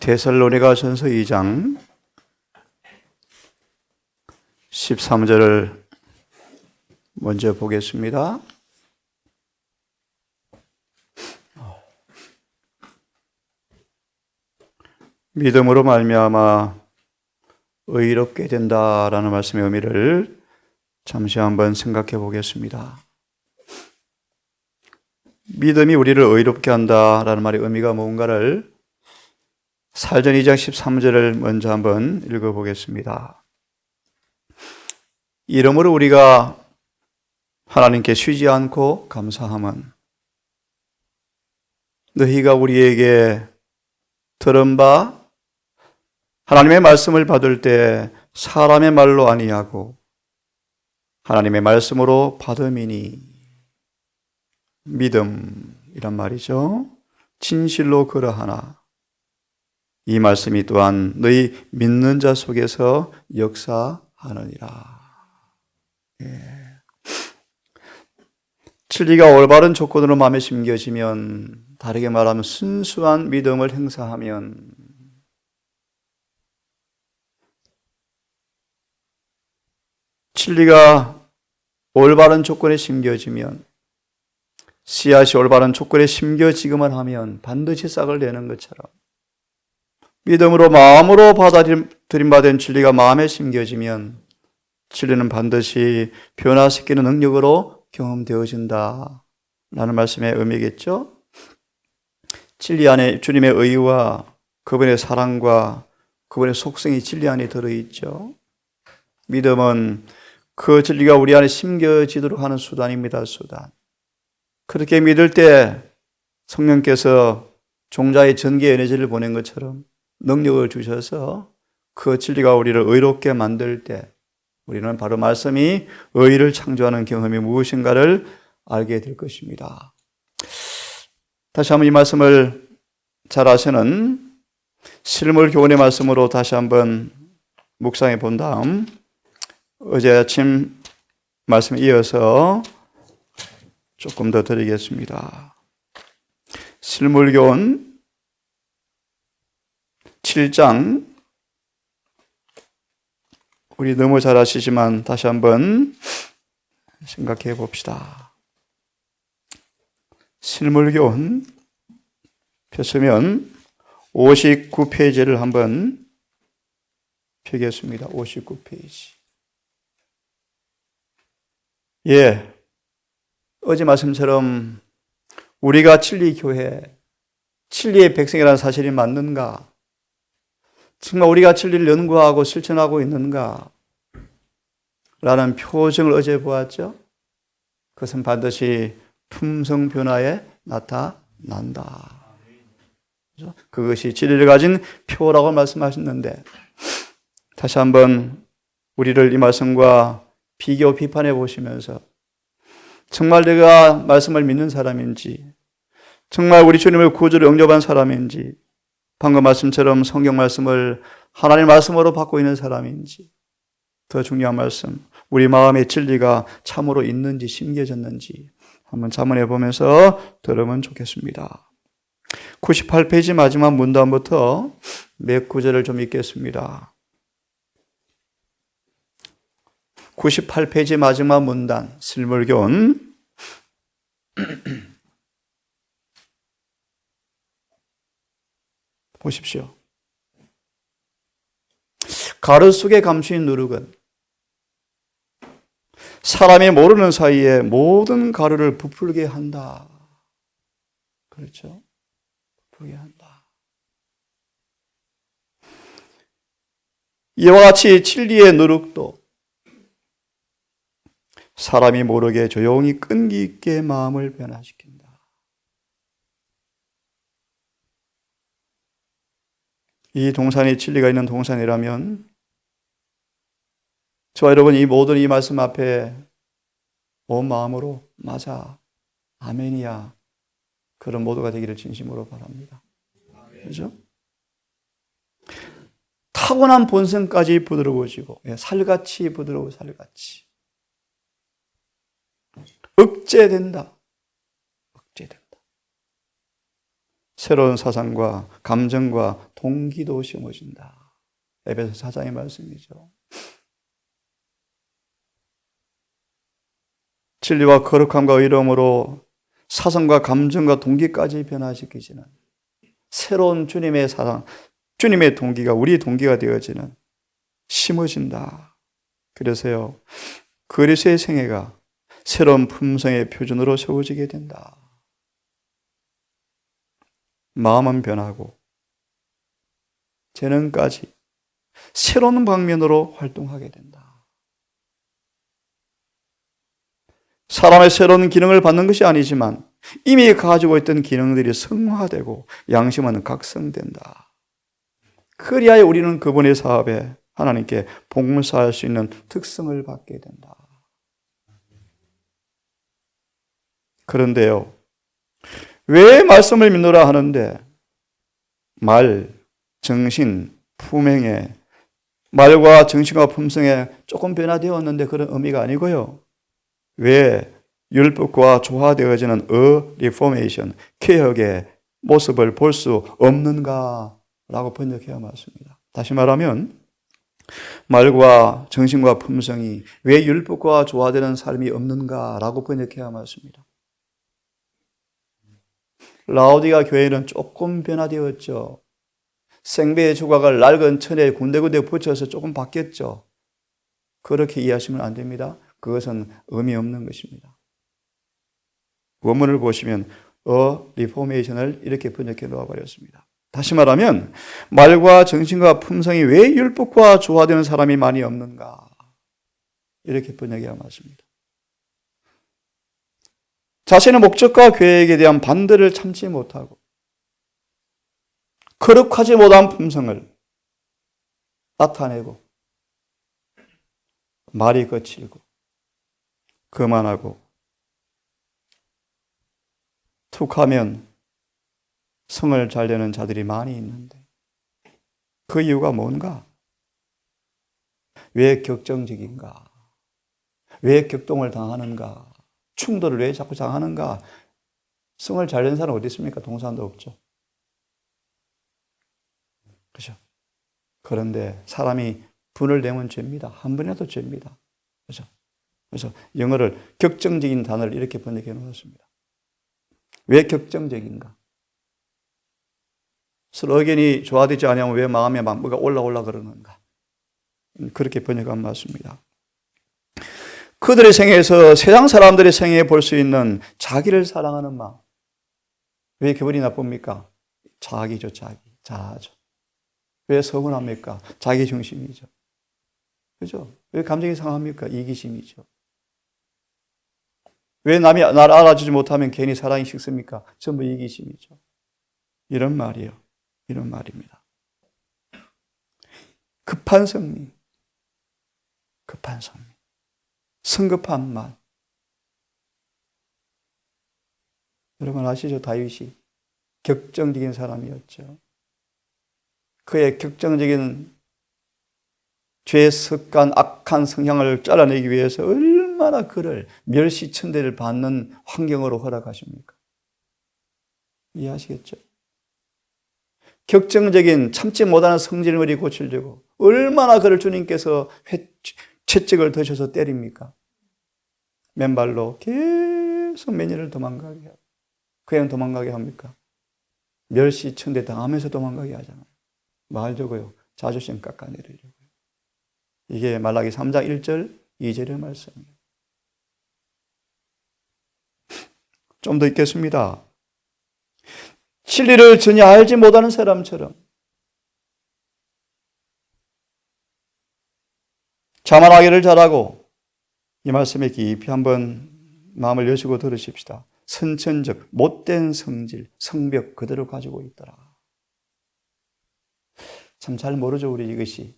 데살로니가전서 2장 13절을 먼저 보겠습니다. 믿음으로 말미암아 의롭게 된다라는 말씀의 의미를 잠시 한번 생각해 보겠습니다. 믿음이 우리를 의롭게 한다라는 말의 의미가 뭔가를 사전 2장 13절을 먼저 한번 읽어보겠습니다. 이러므로 우리가 하나님께 쉬지 않고 감사함은 너희가 우리에게 들은 바 하나님의 말씀을 받을 때 사람의 말로 아니하고 하나님의 말씀으로 받음이니, 믿음이란 말이죠. 진실로 그러하나 이 말씀이 또한 너희 믿는 자 속에서 역사하느니라. 진리가 올바른 조건으로 마음에 심겨지면, 다르게 말하면 순수한 믿음을 행사하면 진리가 올바른 조건에 심겨지면, 씨앗이 올바른 조건에 심겨지기만 하면 반드시 싹을 내는 것처럼 믿음으로 마음으로 받아들임받은 진리가 마음에 심겨지면 진리는 반드시 변화시키는 능력으로 경험되어진다 라는 말씀의 의미겠죠. 진리 안에 주님의 의와 그분의 사랑과 그분의 속성이 진리 안에 들어있죠. 믿음은 그 진리가 우리 안에 심겨지도록 하는 수단입니다. 수단. 그렇게 믿을 때 성령께서 종자의 전기의 에너지를 보낸 것처럼 능력을 주셔서 그 진리가 우리를 의롭게 만들 때 우리는 바로 말씀이 의를 창조하는 경험이 무엇인가를 알게 될 것입니다. 다시 한번 이 말씀을 잘 아시는 실물 교훈의 말씀으로 다시 한번 묵상해 본 다음 어제 아침 말씀에 이어서 조금 더 드리겠습니다. 실물 교훈 7장, 우리 너무 잘 아시지만 다시 한번 생각해 봅시다. 실물교훈 펴시면 59페이지를 한번 펴겠습니다. 59페이지. 어제 말씀처럼 우리가 진리교회, 진리의 백성이라는 사실이 맞는가? 정말 우리가 진리를 연구하고 실천하고 있는가? 라는 표정을 어제 보았죠? 그것은 반드시 품성 변화에 나타난다. 그것이 진리를 가진 표라고 말씀하셨는데, 다시 한번 우리를 이 말씀과 비교 비판해 보시면서 정말 내가 말씀을 믿는 사람인지, 정말 우리 주님의 구주를 영접한 사람인지, 방금 말씀처럼 성경 말씀을 하나님의 말씀으로 받고 있는 사람인지, 더 중요한 말씀, 우리 마음의 진리가 참으로 있는지 심겨졌는지 한번 자문해 보면서 들으면 좋겠습니다. 98페이지 마지막 문단부터 몇 구절을 좀 읽겠습니다. 98페이지 마지막 문단, 실물교훈 보십시오. 가루 속에 감추인 누룩은 사람이 모르는 사이에 모든 가루를 부풀게 한다. 그렇죠? 부풀게 한다. 이와 같이 진리의 누룩도 사람이 모르게 조용히 끈기 있게 마음을 변화시킨다. 이 동산이 진리가 있는 동산이라면 저와 여러분 이 모든 이 말씀 앞에 온 마음으로 맞아, 아멘이야, 그런 모두가 되기를 진심으로 바랍니다. 그렇죠? 타고난 본성까지 부드러워지고, 살같이 부드러워, 살같이 억제된다. 억제된다. 새로운 사상과 감정과 동기도 심어진다. 에베소 4장의 말씀이죠. 진리와 거룩함과 의로움으로 사상과 감정과 동기까지 변화시키시는 새로운 주님의 사상, 주님의 동기가 우리의 동기가 되어지는 심어진다. 그래서요, 그리스도의 생애가 새로운 품성의 표준으로 세워지게 된다. 마음은 변하고 재능까지 새로운 방면으로 활동하게 된다. 사람의 새로운 기능을 받는 것이 아니지만 이미 가지고 있던 기능들이 성화되고 양심은 각성된다. 그리하여 우리는 그분의 사업에 하나님께 봉사할 수 있는 특성을 받게 된다. 그런데요, 왜 말씀을 믿노라 하는데 말, 정신, 품행에 말과 정신과 품성에 조금 변화되었는데 그런 의미가 아니고요. 왜 율법과 조화되어지는 리포메이션, 개혁의 모습을 볼 수 없는가라고 번역해야 맞습니다. 다시 말하면 말과 정신과 품성이 왜 율법과 조화되는 삶이 없는가라고 번역해야 맞습니다. 라오디가 교회는 조금 변화되었죠. 생배의 조각을 낡은 천에 군데군데 붙여서 조금 바뀌었죠. 그렇게 이해하시면 안 됩니다. 그것은 의미 없는 것입니다. 원문을 보시면 리포메이션을 이렇게 번역해 놓아버렸습니다. 다시 말하면 말과 정신과 품성이 왜 율법과 조화되는 사람이 많이 없는가? 이렇게 번역해야 맞습니다. 자신의 목적과 계획에 대한 반대를 참지 못하고 거룩하지 못한 품성을 나타내고 말이 거칠고 거만하고 툭하면 성을 잘 내는 자들이 많이 있는데 그 이유가 뭔가? 왜 격정적인가? 왜 격동을 당하는가? 충돌을 왜 자꾸 당하는가? 성을 잘 내는 사람 어디 있습니까? 동사도 없죠. 그죠? 그런데 사람이 분을 내면 죄입니다. 한 번이라도 죄입니다. 그죠? 그래서 영어를 격정적인 단어를 이렇게 번역해 놓았습니다. 왜 격정적인가? 서로 의견이 조화되지 않으면 왜 마음에 막 뭐가 올라 그러는가? 그렇게 번역하면 맞습니다. 그들의 생애에서 세상 사람들의 생애에 볼 수 있는 자기를 사랑하는 마음. 왜 기분이 나쁩니까? 자기죠, 자아죠. 왜 서운합니까? 자기 중심이죠. 그죠? 왜 감정이 상합니까? 이기심이죠. 왜 남이 나를 알아주지 못하면 괜히 사랑이 식습니까? 전부 이기심이죠. 이런 말이에요. 이런 말입니다. 급한 성미. 성급한 말. 여러분 아시죠? 다윗이 격정적인 사람이었죠. 그의 격정적인 죄의 습관, 악한 성향을 잘라내기 위해서 얼마나 그를 멸시천대를 받는 환경으로 허락하십니까? 이해하시겠죠? 격정적인 참지 못하는 성질머리 고치려고 얼마나 그를 주님께서 채찍을 드셔서 때립니까? 맨발로 계속 매년을 도망가게 하고 그냥 도망가게 합니까? 멸시천대 당하면서 도망가게 하잖아요. 말저고요. 자존심 깎아내리려고요. 이게 말라기 3장 1절 2절의 말씀이에요. 좀 더 읽겠습니다. 진리를 전혀 알지 못하는 사람처럼 자만하기를 잘하고 이 말씀에 깊이 한번 마음을 여시고 들으십시다. 선천적 못된 성질, 성벽 그대로 가지고 있더라. 참 잘 모르죠, 우리 이것이.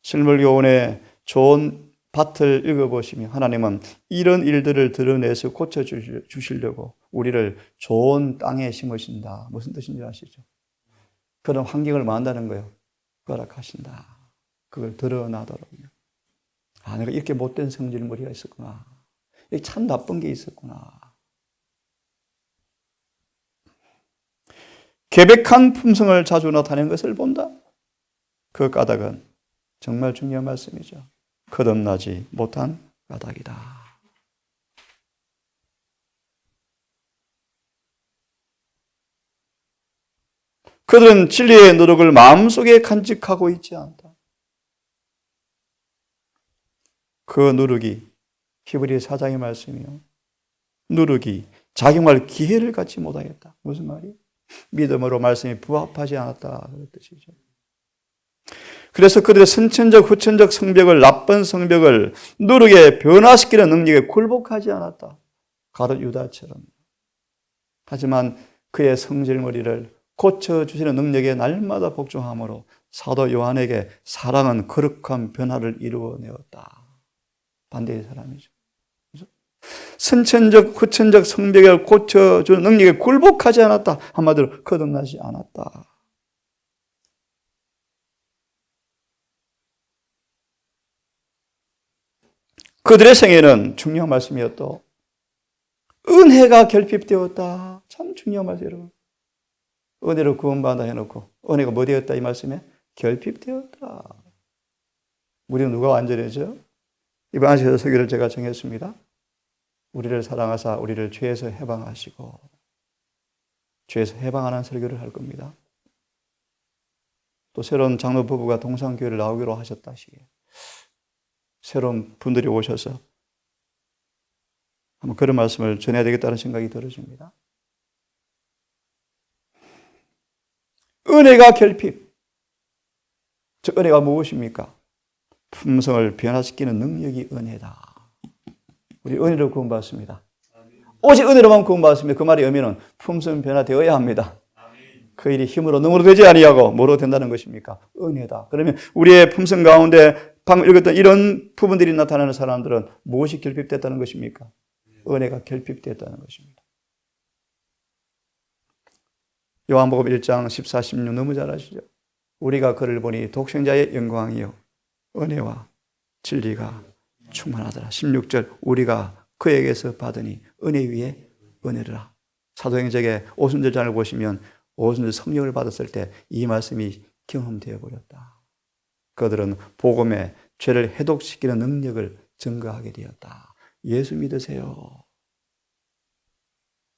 실물교훈의 좋은 밭을 읽어보시면 하나님은 이런 일들을 드러내서 고쳐주시려고 우리를 좋은 땅에 심으신다. 무슨 뜻인지 아시죠? 그런 환경을 만드는 거예요. 허락하신다. 그걸 드러나도록요. 아, 내가 이렇게 못된 성질머리가 있었구나. 참 나쁜 게 있었구나. 계백한 품성을 자주 나타내는 것을 본다. 그 까닭은 정말 중요한 말씀이죠. 거듭나지 못한 까닭이다. 그들은 진리의 노력을 마음속에 간직하고 있지 않다. 그 누룩이 히브리 4장의 말씀이요. 누룩이 작용할 기회를 갖지 못하겠다. 무슨 말이에요? 믿음으로 말씀이 부합하지 않았다. 그런 뜻이죠. 그래서 그들의 선천적, 후천적 성벽을, 나쁜 성벽을 누룩에 변화시키는 능력에 굴복하지 않았다. 가룟 유다처럼. 하지만 그의 성질머리를 고쳐주시는 능력에 날마다 복종함으로 사도 요한에게 사랑은 거룩한 변화를 이루어내었다. 반대의 사람이죠. 선천적, 후천적 성벽을 고쳐주는 능력에 굴복하지 않았다. 한마디로 거듭나지 않았다. 그들의 생애는 중요한 말씀이었다. 은혜가 결핍되었다. 참 중요한 말이에요, 여러분. 은혜로 구원받아 해놓고 은혜가 뭐 되었다 이 말씀에? 결핍되었다. 우리는 누가 완전해져? 이번 안식일 설교를 제가 정했습니다. 우리를 사랑하사 우리를 죄에서 해방하시고 죄에서 해방하는 설교를 할 겁니다. 또 새로운 장로 부부가 동산교회를 나오기로 하셨다시게 새로운 분들이 오셔서 한번 그런 말씀을 전해야 되겠다는 생각이 들어집니다. 은혜가 결핍. 저 은혜가 무엇입니까? 품성을 변화시키는 능력이 은혜다. 우리 은혜로 구원받았습니다. 오직 은혜로만 구원받았습니다. 그 말의 의미는 품성 변화되어야 합니다. 그 일이 힘으로 능으로 되지 아니하고 뭐로 된다는 것입니까? 은혜다. 그러면 우리의 품성 가운데 방금 읽었던 이런 부분들이 나타나는 사람들은 무엇이 결핍됐다는 것입니까? 은혜가 결핍됐다는 것입니다. 요한복음 1장 14, 16 너무 잘 아시죠? 우리가 그를 보니 독생자의 영광이요 은혜와 진리가 충만하더라. 16절 우리가 그에게서 받으니 은혜 위에 은혜라. 사도행전의 오순절장을 보시면 오순절 성령을 받았을 때 이 말씀이 경험되어 버렸다. 그들은 복음에 죄를 해독시키는 능력을 증거하게 되었다. 예수 믿으세요.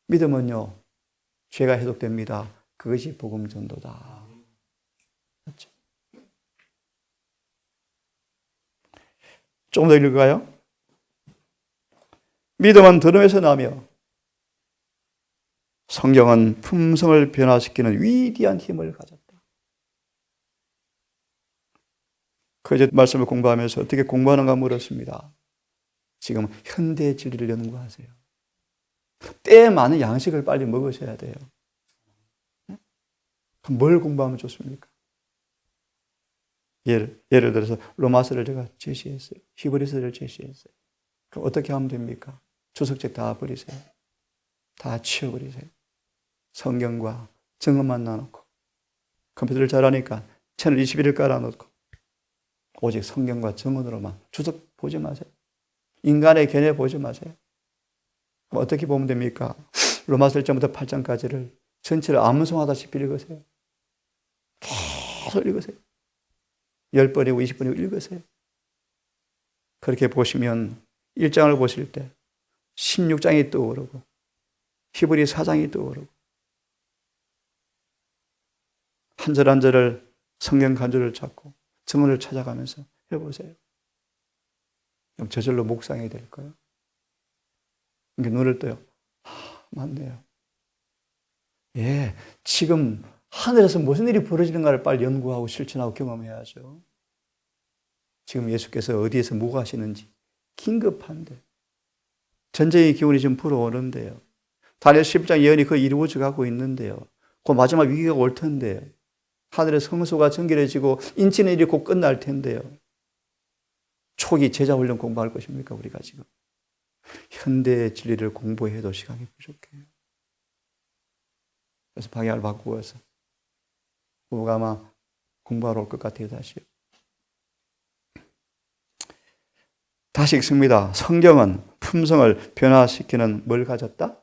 믿으면요 죄가 해독됩니다. 그것이 복음 전도다. 그렇죠? 조금 더 읽을까요? 믿음은 들음에서 나며 성경은 품성을 변화시키는 위대한 힘을 가졌다. 그제 말씀을 공부하면서 어떻게 공부하는가 물었습니다. 지금 현대의 진리를 연구하세요. 때에 많은 양식을 빨리 먹으셔야 돼요. 뭘 공부하면 좋습니까? 예를 들어서 로마서를 제가 제시했어요. 히브리서를 제시했어요. 그럼 어떻게 하면 됩니까? 주석책 다 버리세요. 다 치워버리세요. 성경과 증언만 놔놓고 컴퓨터를 잘하니까 채널 21을 깔아놓고 오직 성경과 증언으로만 주석 보지 마세요. 인간의 견해 보지 마세요. 어떻게 보면 됩니까? 로마서 1장부터 8장까지를 전체를 암송하다시피 읽으세요. 계속 읽으세요. 10번이고 20번이고 읽으세요. 그렇게 보시면 1장을 보실 때 16장이 떠오르고 히브리 4장이 떠오르고 한 절 한 절을 성경 간주를 찾고 증언을 찾아가면서 해보세요. 그럼 저절로 묵상이 될 거예요. 이렇게 눈을 떠요. 맞네요. 예, 지금 하늘에서 무슨 일이 벌어지는가를 빨리 연구하고 실천하고 경험해야죠. 지금 예수께서 어디에서 뭐 하시는지 긴급한데 전쟁의 기운이 지금 불어오는데요. 다니엘 10장 예언이 그 이루어져 가고 있는데요. 그 마지막 위기가 올 텐데요. 하늘의 성소가 정결해지고 인치는 일이 곧 끝날 텐데요. 초기 제자훈련 공부할 것입니까 우리가 지금? 현대의 진리를 공부해도 시간이 부족해요. 그래서 방향을 바꾸어서 부부가 아마 공부하러 올 것 같아요. 다시 읽습니다. 성경은 품성을 변화시키는 뭘 가졌다?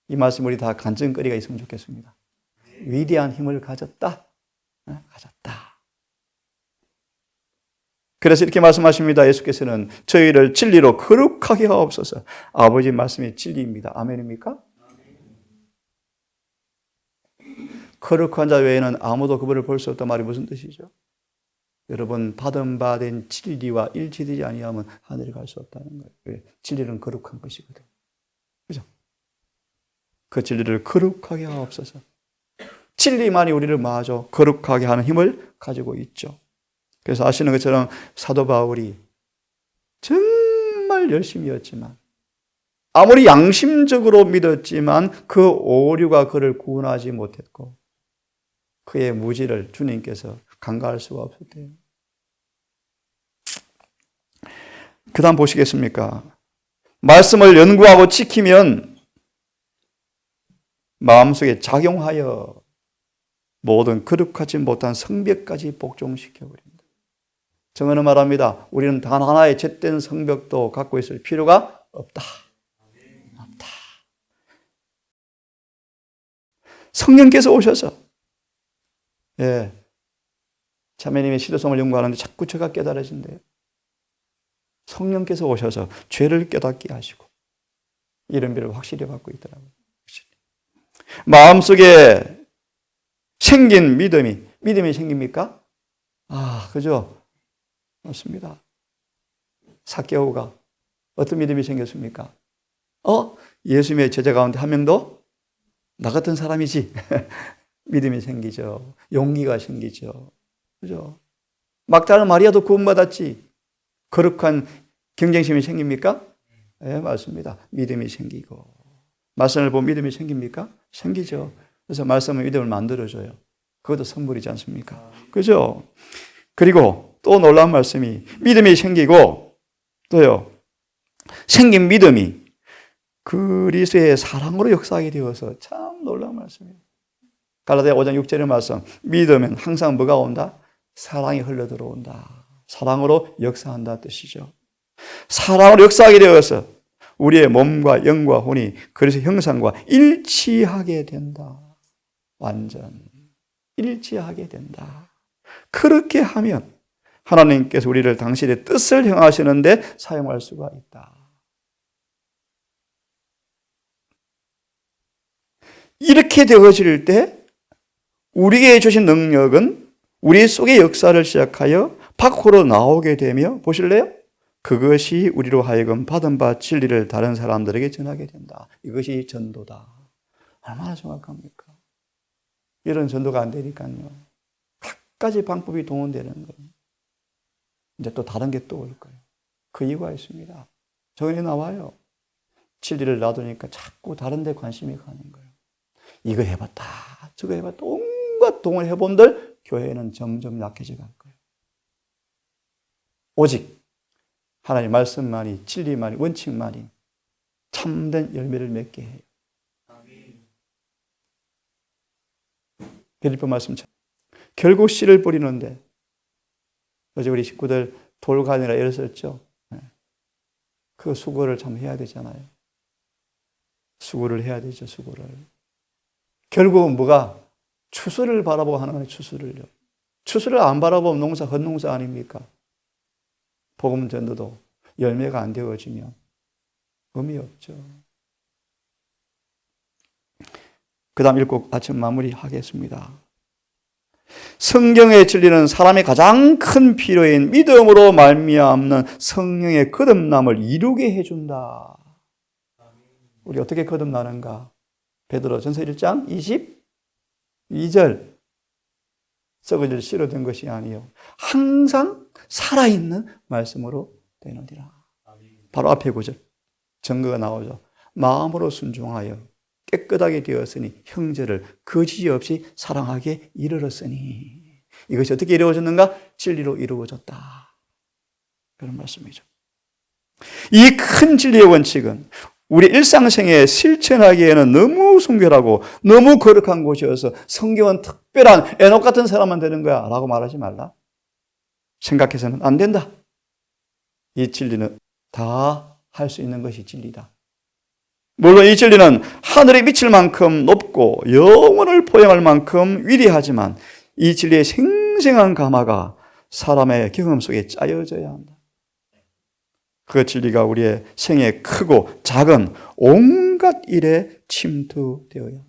이 말씀 우리 다 간증거리가 있으면 좋겠습니다. 위대한 힘을 가졌다. 가졌다. 그래서 이렇게 말씀하십니다. 예수께서는 저희를 진리로 거룩하게 하옵소서. 아버지 말씀이 진리입니다. 아멘입니까? 거룩한 자 외에는 아무도 그분을 볼 수 없단 말이 무슨 뜻이죠? 여러분, 받은 바 된 진리와 일치되지 아니하면 하늘에 갈 수 없다는 거예요. 진리는 거룩한 것이거든. 그죠? 그 진리를 거룩하게 하옵소서. 진리만이 우리를 마저 거룩하게 하는 힘을 가지고 있죠. 그래서 아시는 것처럼 사도 바울이 정말 열심히였지만, 아무리 양심적으로 믿었지만 그 오류가 그를 구원하지 못했고, 그의 무지를 주님께서 간과할 수가 없었대요. 그 다음 보시겠습니까? 말씀을 연구하고 지키면 마음속에 작용하여 모든 거룩하지 못한 성벽까지 복종시켜버립니다. 정언은 말합니다. 우리는 단 하나의 잴된 성벽도 갖고 있을 필요가 없다. 없다. 성령께서 오셔서, 자매님이 시도성을 연구하는데 자꾸 제가 깨달아진대요. 성령께서 오셔서 죄를 깨닫게 하시고 이런 비를 확실히 받고 있더라고요. 마음속에 생긴 믿음이 생깁니까? 그죠? 맞습니다. 삭개오가 어떤 믿음이 생겼습니까? 예수님의 제자 가운데 한 명도 나 같은 사람이지. 믿음이 생기죠. 용기가 생기죠. 그죠? 막달라 마리아도 구원받았지. 거룩한 경쟁심이 생깁니까? 네, 맞습니다. 믿음이 생기고. 말씀을 보면 믿음이 생깁니까? 생기죠. 그래서 말씀은 믿음을 만들어줘요. 그것도 선물이지 않습니까? 그죠? 그리고 또 놀라운 말씀이 믿음이 생기고 또요. 생긴 믿음이 그리스도의 사랑으로 역사하게 되어서 참 놀라운 말씀이에요. 갈라디아 5장 6절의 말씀. 믿으면 항상 뭐가 온다? 사랑이 흘러들어온다. 사랑으로 역사한다 뜻이죠. 사랑으로 역사하게 되어서 우리의 몸과 영과 혼이 그리스도의 형상과 일치하게 된다. 완전 일치하게 된다. 그렇게 하면 하나님께서 우리를 당신의 뜻을 행하시는데 사용할 수가 있다. 이렇게 되어질 때 우리에게 주신 능력은 우리 속의 역사를 시작하여 밖으로 나오게 되며, 보실래요? 그것이 우리로 하여금 받은 바 진리를 다른 사람들에게 전하게 된다. 이것이 전도다. 얼마나 정확합니까? 이런 전도가 안 되니까요. 각가지 방법이 동원되는 거예요. 이제 또 다른 게 또 올 거예요. 그 이유가 있습니다. 정언이 나와요. 진리를 놔두니까 자꾸 다른 데 관심이 가는 거예요. 이거 해봤다, 저거 해봤다, 온갖 동을 해본들 교회는 점점 약해져 갈 거예요. 오직 하나님의 말씀만이, 진리만이, 원칙만이 참된 열매를 맺게 해요. 빌립보 말씀처럼 결국 씨를 뿌리는데, 어제 우리 식구들 돌간이라 애를 썼죠. 그 수고를 참 해야 되잖아요. 수고를 해야 되죠, 수고를. 결국은 뭐가? 추수를 바라보고 하는 거예요, 추수를요. 추수를 안 바라보면 농사, 헛농사 아닙니까? 복음 전도도 열매가 안 되어지면 의미 없죠. 그 다음 읽고 아침 마무리하겠습니다. 성경의 진리는 사람의 가장 큰 필요인 믿음으로 말미암는 성령의 거듭남을 이루게 해준다. 우리 어떻게 거듭나는가? 베드로 전서 1장 22절. 썩어질 씨로 된 것이 아니요 항상 살아있는 말씀으로 되느니라. 바로 앞에 구절 증거가 나오죠. 마음으로 순종하여 깨끗하게 되었으니 형제를 거짓이 없이 사랑하게 이르렀으니. 이것이 어떻게 이루어졌는가? 진리로 이루어졌다. 그런 말씀이죠. 이 큰 진리의 원칙은 우리 일상생에 실천하기에는 너무 순결하고 너무 거룩한 곳이어서 성경은 특별한 에녹 같은 사람만 되는 거야 라고 말하지 말라. 생각해서는 안 된다. 이 진리는 다 할 수 있는 것이 진리다. 물론 이 진리는 하늘에 미칠 만큼 높고 영원을 포용할 만큼 위대하지만 이 진리의 생생한 감화가 사람의 경험 속에 짜여져야 한다. 그 진리가 우리의 생에 크고 작은 온갖 일에 침투되어야 한다.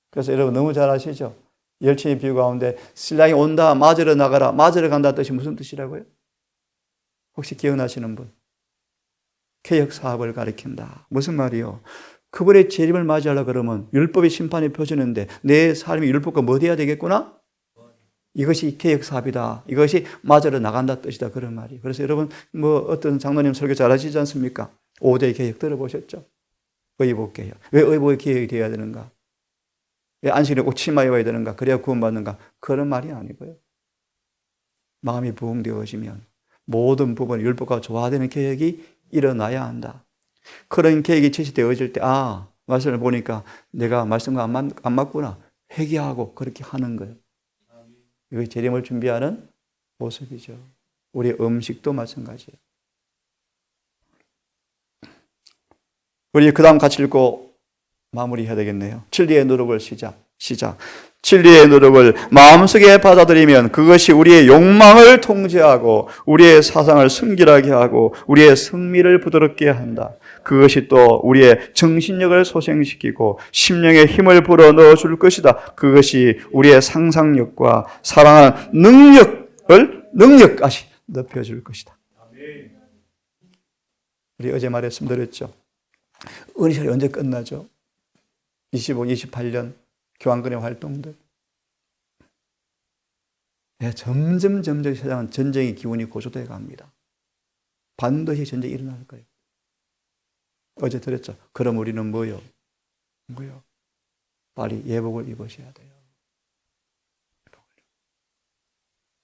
그래서 여러분 너무 잘 아시죠? 열심히 비유 가운데 신랑이 온다, 맞으러 나가라, 맞으러 간다 뜻이 무슨 뜻이라고요? 혹시 기억나시는 분? 개혁 사업을 가리킨다. 무슨 말이요? 그분의 재림을 맞이하려고 그러면 율법의 심판이 펴지는데 내 삶이 율법과 뭐 돼야 되겠구나? 이것이 개혁 사업이다. 이것이 맞으러 나간다 뜻이다. 그런 말이에요. 그래서 여러분 어떤 장로님 설교 잘 하시지 않습니까? 5대 개혁 들어보셨죠? 의복 개혁. 왜 의복의 개혁이 되어야 되는가? 왜 안식일에 꼭 치마 입어야 되는가? 그래야 구원받는가? 그런 말이 아니고요. 마음이 부흥되어지면 모든 부분 율법과 조화되는 개혁이 일어나야 한다. 그런 계획이 제시되어질 때 말씀을 보니까 내가 말씀과 안 맞구나 회개하고 그렇게 하는 거예요. 이것이 재림을 준비하는 모습이죠. 우리의 음식도 마찬가지예요. 우리 그 다음 같이 읽고 마무리해야 되겠네요. 진리의 노력을 시작. 진리의 노력을 마음속에 받아들이면 그것이 우리의 욕망을 통제하고 우리의 사상을 순결하게 하고 우리의 성미를 부드럽게 한다. 그것이 또 우리의 정신력을 소생시키고 심령에 힘을 불어넣어 줄 것이다. 그것이 우리의 상상력과 사랑하는 능력까지 높여줄 것이다. 우리 어제 말씀드렸죠. 은혜철이 언제 끝나죠? 25, 28년 교황근의 활동들. 점점 세상은 전쟁의 기운이 고조되어 갑니다. 반드시 전쟁이 일어날 거예요. 어제 들었죠? 그럼 우리는 뭐요? 빨리 예복을 입으셔야 돼요.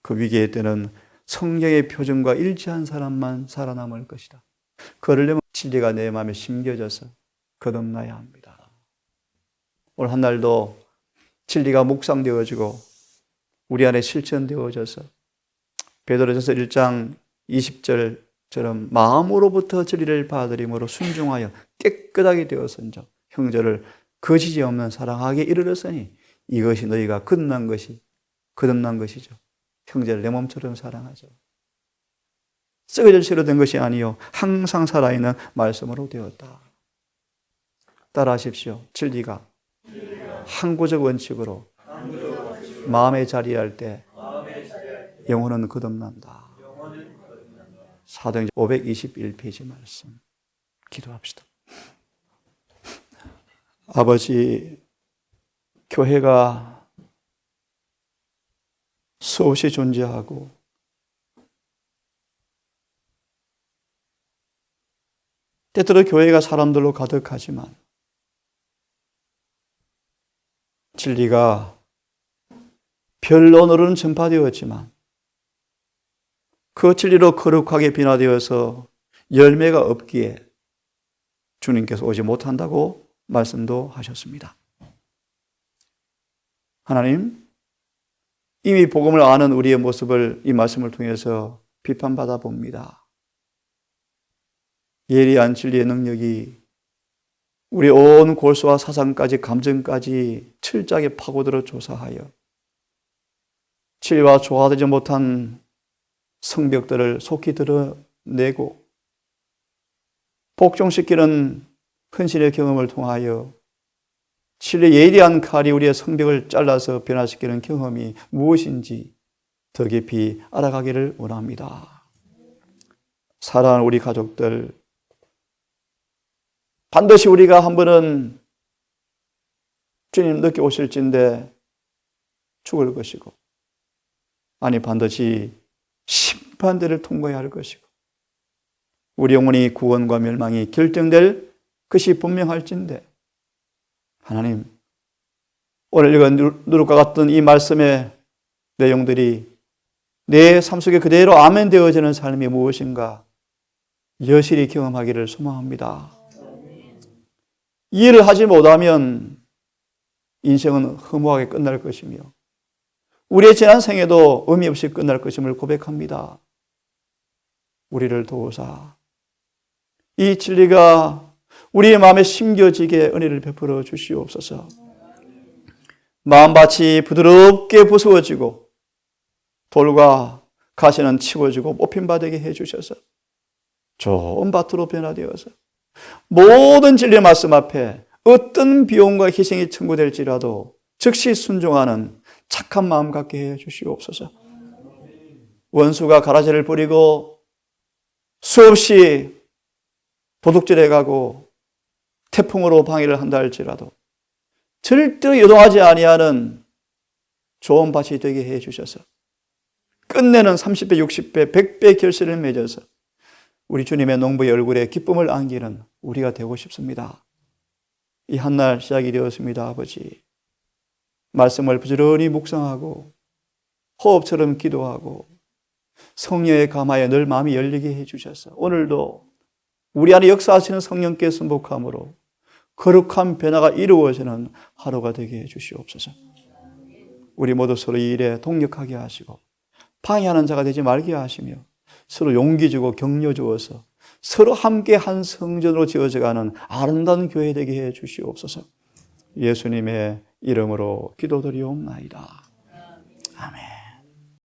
그 위기의 때는 성경의 표준과 일치한 사람만 살아남을 것이다. 그러려면 진리가 내 마음에 심겨져서 거듭나야 합니다. 오늘 한 날도 진리가 묵상되어지고 우리 안에 실천되어져서 베드로전서 1장 20절처럼 마음으로부터 진리를 받아들임으로 순종하여 깨끗하게 되어선적 형제를 거짓이 없는 사랑하게 이르렀으니 이것이 너희가 거듭난 것이죠. 형제를 내 몸처럼 사랑하죠. 썩어질 채로 된 것이 아니요 항상 살아있는 말씀으로 되었다. 따라하십시오. 진리가 항구적 원칙으로 마음에 자리할 때 영혼은 거듭난다. 사도행전 521페이지 말씀 기도합시다. 아버지, 교회가 수없이 존재하고 때때로 교회가 사람들로 가득하지만 진리가 별론으로는 전파되었지만 그 진리로 거룩하게 변화되어서 열매가 없기에 주님께서 오지 못한다고 말씀도 하셨습니다. 하나님, 이미 복음을 아는 우리의 모습을 이 말씀을 통해서 비판받아 봅니다. 예리한 진리의 능력이 우리 온 골수와 사상까지 감정까지 철저하게 파고들어 조사하여 진리와 조화되지 못한 성벽들을 속히 드러내고 복종시키는 헌신의 경험을 통하여 진리의 예리한 칼이 우리의 성벽을 잘라서 변화시키는 경험이 무엇인지 더 깊이 알아가기를 원합니다. 사랑하는 우리 가족들, 반드시 우리가 한 번은 주님 늦게 오실진데 죽을 것이고, 아니 반드시 심판대를 통과해야 할 것이고, 우리 영혼이 구원과 멸망이 결정될 것이 분명할진데, 하나님, 오늘 읽은 누룩과 같은 이 말씀의 내용들이 내 삶 속에 그대로 아멘 되어지는 삶이 무엇인가 여실히 경험하기를 소망합니다. 이해를 하지 못하면 인생은 허무하게 끝날 것이며 우리의 지난 생에도 의미 없이 끝날 것임을 고백합니다. 우리를 도우사 이 진리가 우리의 마음에 심겨지게 은혜를 베풀어 주시옵소서. 마음밭이 부드럽게 부수어지고 돌과 가시는 치워지고 뽑힌 되게 해주셔서 좋은 밭으로 변화되어서 모든 진리의 말씀 앞에 어떤 비용과 희생이 청구될지라도 즉시 순종하는 착한 마음 갖게 해 주시옵소서. 원수가 가라지를 뿌리고 수없이 도둑질해 가고 태풍으로 방해를 한다 할지라도 절대 요동하지 아니하는 좋은 밭이 되게 해 주셔서 끝내는 30배, 60배, 100배 결실을 맺어서 우리 주님의 농부의 얼굴에 기쁨을 안기는 우리가 되고 싶습니다. 이 한날 시작이 되었습니다. 아버지, 말씀을 부지런히 묵상하고 호흡처럼 기도하고 성령의 감화에 늘 마음이 열리게 해주셔서 오늘도 우리 안에 역사하시는 성령께 순복함으로 거룩한 변화가 이루어지는 하루가 되게 해주시옵소서. 우리 모두 서로 이 일에 동력하게 하시고 방해하는 자가 되지 말게 하시며 서로 용기 주고 격려 주어서 서로 함께 한 성전으로 지어져가는 아름다운 교회 되게 해 주시옵소서. 예수님의 이름으로 기도드리옵나이다. 아멘.